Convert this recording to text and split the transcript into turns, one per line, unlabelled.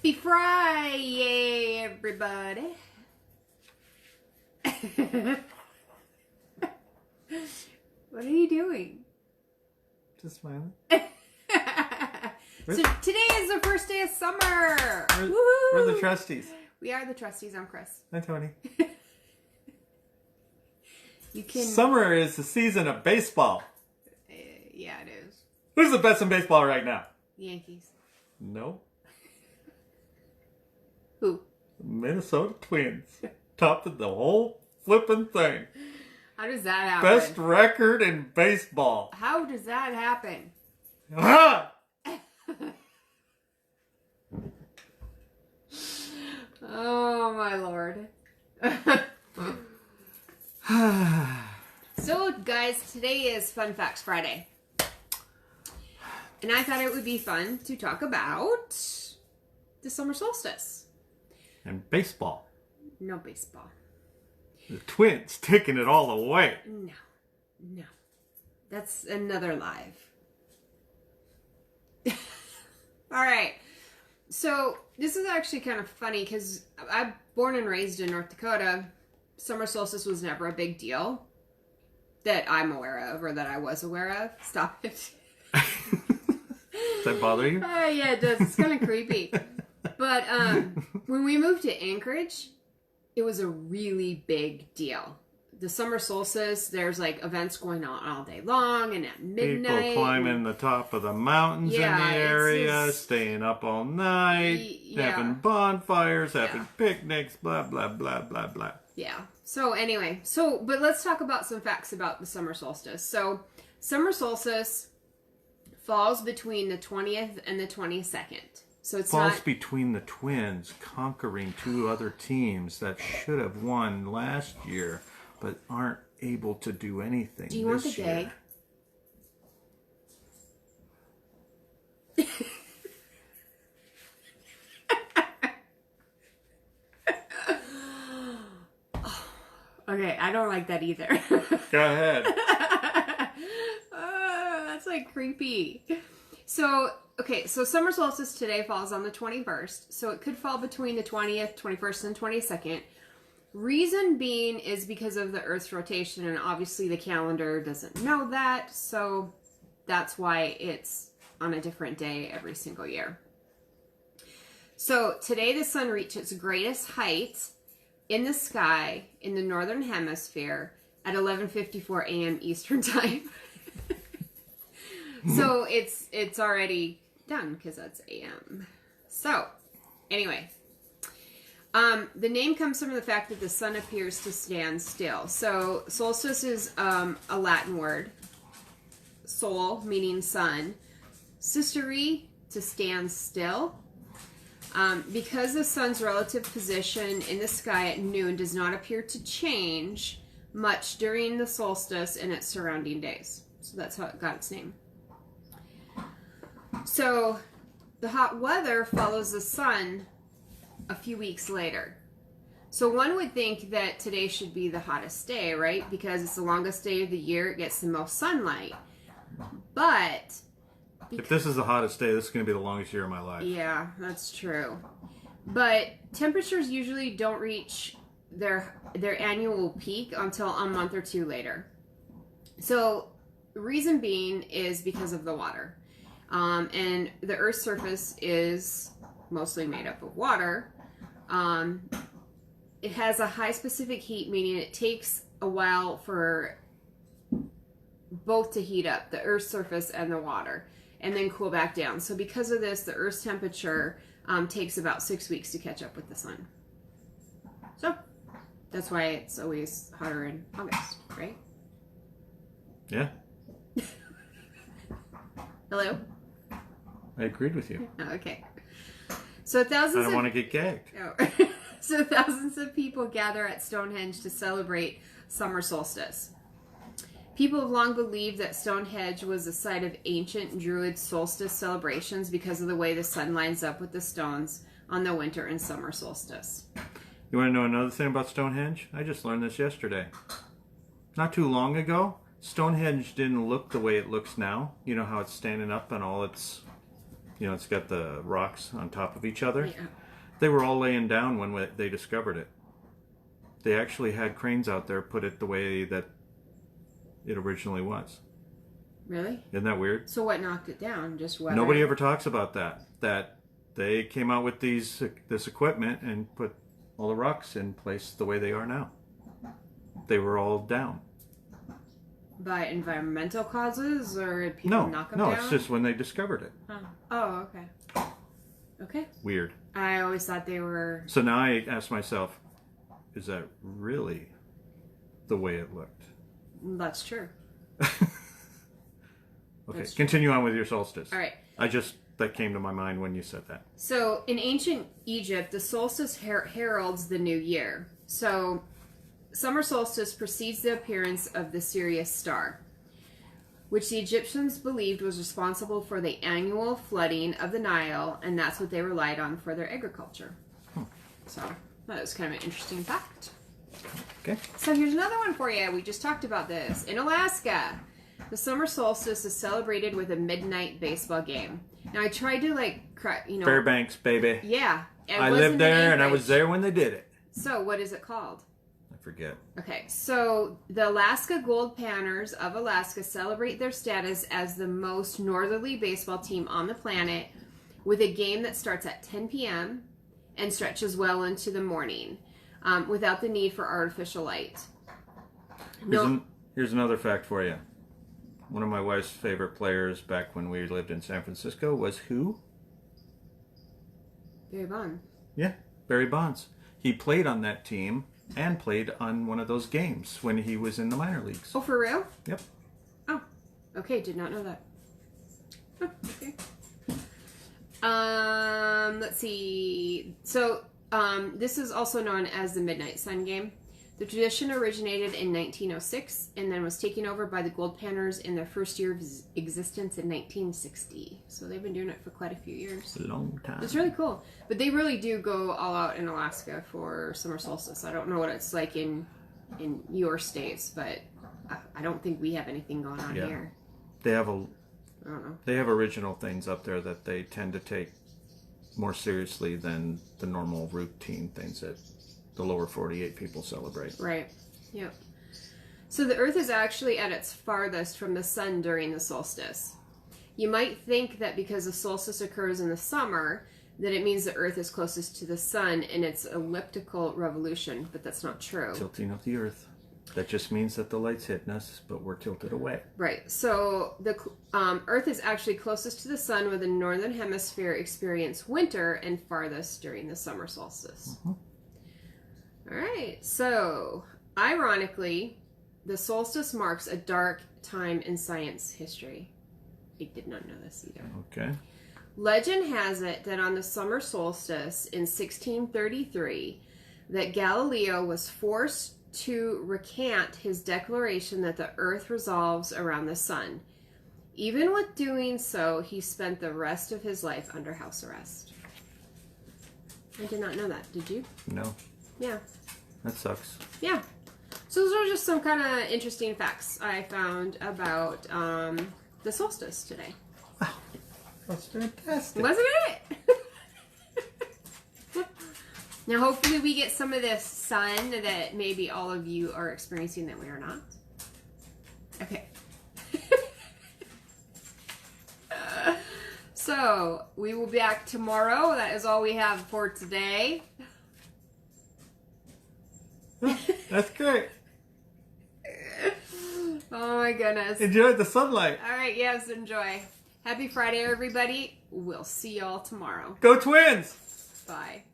Fri Yay, everybody. What are you doing?
Just smiling.
So today is the first day of summer.
We're the trustees.
We are the trustees. I'm Chris.
Hi, Tony.
You can.
Summer is the season of baseball.
Yeah, it is.
Who's the best in baseball right now?
Yankees.
No.
Who?
Minnesota Twins. Top of the whole flippin' thing.
How does that happen?
Best record in baseball.
How does that happen?
Ah!
Oh my lord. So guys, today is Fun Facts Friday. And I thought it would be fun to talk about the summer solstice.
And baseball.
No baseball.
The Twins taking it all away.
No. That's another live. Alright. So, this is actually kind of funny because I'm born and raised in North Dakota. Summer solstice was never a big deal that I'm aware of or that I was aware of. Stop it.
Does that bother you?
Yeah, it does. It's kind of creepy. But when we moved to Anchorage, it was a really big deal. The summer solstice, there's like events going on all day long and at midnight.
People climbing the top of the mountains in the area, staying up all night, having bonfires, having picnics, blah, blah, blah, blah, blah.
Yeah. So anyway, but let's talk about some facts about the summer solstice. So summer solstice falls between the 20th and the 22nd. So it's
falls between the Twins conquering two other teams that should have won last year, but aren't able to do anything this year. Do you want the gag?
Okay, I don't like that either.
Go ahead.
That's like creepy. So summer solstice today falls on the 21st. So it could fall between the 20th, 21st, and 22nd. Reason being is because of the Earth's rotation, and obviously the calendar doesn't know that, so that's why it's on a different day every single year. So today the sun reached its greatest height in the sky in the northern hemisphere at 11:54 a.m. Eastern time. So it's already done because that's a.m. So anyway, the name comes from the fact that the sun appears to stand still. So solstice is a Latin word. Sol meaning sun. Sistere to stand still. Because the sun's relative position in the sky at noon does not appear to change much during the solstice and its surrounding days. So that's how it got its name. So the hot weather follows the sun a few weeks later. So one would think that today should be the hottest day, right? Because it's the longest day of the year, it gets the most sunlight. But
if this is the hottest day, this is going to be the longest year of my life.
Yeah, that's true. But temperatures usually don't reach their annual peak until a month or two later. So the reason being is because of the water. And the Earth's surface is mostly made up of water. It has a high specific heat, meaning it takes a while for both to heat up, the Earth's surface and the water, and then cool back down. So because of this, the Earth's temperature takes about 6 weeks to catch up with the sun. So that's why it's always hotter in August, right?
Yeah.
Hello?
I agreed with you.
Oh, okay. So thousands
I don't want to get gagged.
Oh. So thousands of people gather at Stonehenge to celebrate summer solstice. People have long believed that Stonehenge was the site of ancient Druid solstice celebrations because of the way the sun lines up with the stones on the winter and summer solstice.
You want to know another thing about Stonehenge? I just learned this yesterday. Not too long ago, Stonehenge didn't look the way it looks now. You know how it's standing up and all its You know, it's got the rocks on top of each other.
Yeah.
They were all laying down when they discovered it. They actually had cranes out there put it the way that it originally was.
Really?
Isn't that weird?
So what knocked it down? Just weather?
Nobody ever talks about that. That they came out with this equipment and put all the rocks in place the way they are now. They were all down.
By environmental causes, or people knock them down?
No, it's just when they discovered it.
Oh, okay. Okay.
Weird.
I always thought they were...
So now I ask myself, is that really the way it looked?
That's true.
Okay, continue on with your solstice.
All right.
That came to my mind when you said that.
So in ancient Egypt, the solstice heralds the new year. So summer solstice precedes the appearance of the Sirius star, which the Egyptians believed was responsible for the annual flooding of the Nile, and that's what they relied on for their agriculture. So that was kind of an interesting fact.
Okay.
So here's another one for you. We just talked about this. In Alaska, the summer solstice is celebrated with a midnight baseball game. Now I tried to
Fairbanks, baby.
Yeah.
I lived there and I was there when they did it.
So what is it called?
I forget.
Okay, so the Alaska Gold Panners of Alaska celebrate their status as the most northerly baseball team on the planet with a game that starts at 10 p.m. and stretches well into the morning without the need for artificial light.
Here's another fact for you. One of my wife's favorite players back when we lived in San Francisco was who?
Barry Bonds.
Yeah, Barry Bonds. He played on that team and played on one of those games when he was in the minor leagues.
Oh, for real?
Yep.
Oh, okay. Did not know that. Oh, okay. Let's see. So, this is also known as the Midnight Sun Game. The tradition originated in 1906 and then was taken over by the Gold Panners in their first year of existence in 1960. So they've been doing it for quite a few years.
A long time.
It's really cool. But they really do go all out in Alaska for summer solstice. I don't know what it's like in your states, but I don't think we have anything going on here.
They have
I don't know.
They have original things up there that they tend to take more seriously than the normal routine things that the lower 48 people celebrate.
Right. Yep. So the Earth is actually at its farthest from the sun during the solstice. You might think that because the solstice occurs in the summer, that it means the Earth is closest to the sun in its elliptical revolution, but that's not true.
Tilting of the Earth. That just means that the light's hitting us, but we're tilted away. Right.
So the Earth is actually closest to the sun, where the northern hemisphere experience winter, and farthest during the summer solstice. Mm-hmm. All right, so ironically, the solstice marks a dark time in science history. I did not know this either.
Okay.
Legend has it that on the summer solstice in 1633, that Galileo was forced to recant his declaration that the Earth revolves around the sun. Even with doing so, he spent the rest of his life under house arrest. I did not know that. Did you?
No.
Yeah.
That sucks.
Yeah. So those are just some kind of interesting facts I found about the solstice today.
Wow. That's fantastic.
Wasn't it? Now hopefully we get some of this sun that maybe all of you are experiencing that we are not. Okay. So we will be back tomorrow. That is all we have for today.
That's great.
Oh my goodness.
Enjoy the sunlight.
All right, yes, enjoy. Happy Friday, everybody. We'll see y'all tomorrow.
Go Twins!
Bye.